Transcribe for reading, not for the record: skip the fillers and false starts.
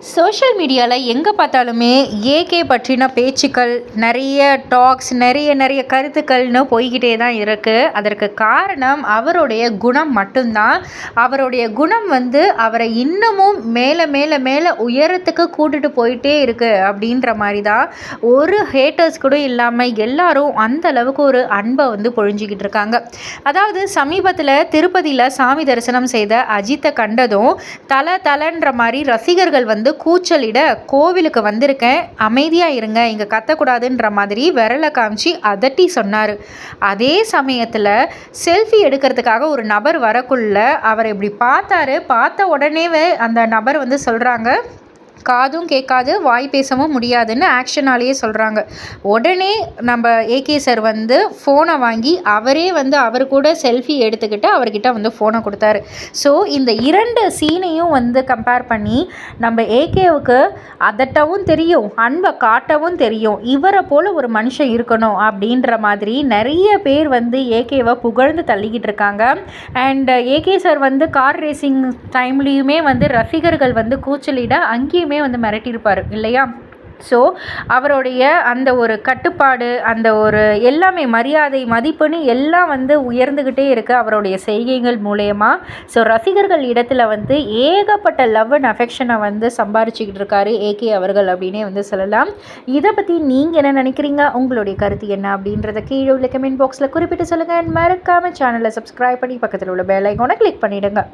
Social மீடியாவில் எங்கே பார்த்தாலுமே ஏகே பற்றின பேச்சுக்கள், நிறைய டாக்ஸ், நிறைய கருத்துக்கள்னு போய்க்கிட்டே தான் இருக்குது. அதற்கு காரணம் அவருடைய குணம் மட்டும்தான். அவருடைய குணம் அவரை இன்னமும் மேலே மேலே மேலே உயரத்துக்கு கூட்டிட்டு போயிட்டே இருக்குது அப்படின்ற மாதிரி தான். ஒரு ஹேட்டர்ஸ் கூட இல்லாமல் எல்லாரும் அந்த அளவுக்கு ஒரு அன்பை பொழிஞ்சிக்கிட்டு இருக்காங்க. அதாவது சமீபத்தில் திருப்பதியில் சாமி தரிசனம் செய்த அஜித்தை கண்டதும் தலன்ற மாதிரி ரசிகர்கள் கூச்சலிட கோவிலுக்கு வந்திருக்கேன், அமைதியாக இருங்க, இங்கே கத்தக்கூடாதுன்ற மாதிரி விரலை காமிச்சு அதட்டி சொன்னார். அதே சமயத்தில் செல்ஃபி எடுக்கிறதுக்காக ஒரு நபர் வரக்குள்ள அவர் இப்படி பார்த்த உடனேவே அந்த நபர் சொல்கிறாங்க, காதும் கேட்காது, வாய் பேசவும் முடியாதுன்னு ஆக்ஷனாலேயே சொல்கிறாங்க. உடனே நம்ம ஏகே சார் ஃபோனை வாங்கி அவரே அவர் கூட செல்ஃபி எடுத்துக்கிட்டு அவர்கிட்ட ஃபோனை கொடுத்தாரு. ஸோ இந்த இரண்டு சீனையும் கம்பேர் பண்ணி நம்ம ஏகேவுக்கு அதட்டவும் தெரியும், அன்பை காட்டவும் தெரியும், இவரை போல் ஒரு மனுஷன் இருக்கணும் அப்படின்ற மாதிரி நிறைய பேர் ஏகேவை புகழ்ந்து தள்ளிக்கிட்டு இருக்காங்க. And AK sir car racing டைம்லேயுமே ரசிகர்கள் கூச்சலிட அங்கேயுமே மிரட்டியிருப்பார் இல்லையா? ஸோ அவருடைய அந்த ஒரு கட்டுப்பாடு, அந்த ஒரு எல்லாமே மரியாதை, மதிப்புன்னு எல்லாம் உயர்ந்துக்கிட்டே இருக்குது அவருடைய செய்கைகள் மூலயமா. ஸோ ரசிகர்கள் இடத்துல ஏகப்பட்ட லவ் அண்ட் அஃபெக்ஷனை சம்பாரிச்சிக்கிட்டு இருக்காரு ஏகே அவர்கள் அப்படின்னே சொல்லலாம். இதை பற்றி நீங்கள் என்ன நினைக்கிறீங்க? உங்களுடைய கருத்து என்ன அப்படின்றத கீழே உள்ள கமெண்ட் பாக்ஸில் குறிப்பிட்டு சொல்லுங்கள். மறக்காமல் சேனலை சப்ஸ்கிரைப் பண்ணி பக்கத்தில் உள்ள பெல் ஐகானை கிளிக் பண்ணிவிடுங்க.